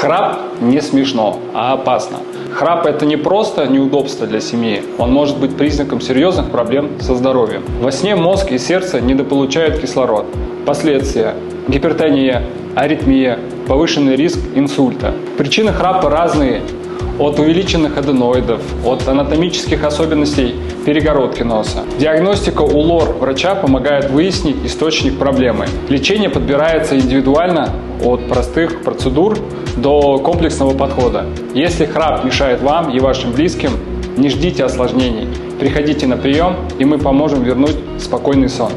Храп не смешно, а опасно. Храп – это не просто неудобство для семьи, он может быть признаком серьезных проблем со здоровьем. Во сне мозг и сердце недополучают кислород. Последствия – гипертония, аритмия, повышенный риск инсульта. Причины храпа разные, от увеличенных аденоидов, от анатомических особенностей перегородки носа. Диагностика у лор-врача помогает выяснить источник проблемы. Лечение подбирается индивидуально, от простых процедур до комплексного подхода. Если храп мешает вам и вашим близким, не ждите осложнений. Приходите на прием, и мы поможем вернуть спокойный сон.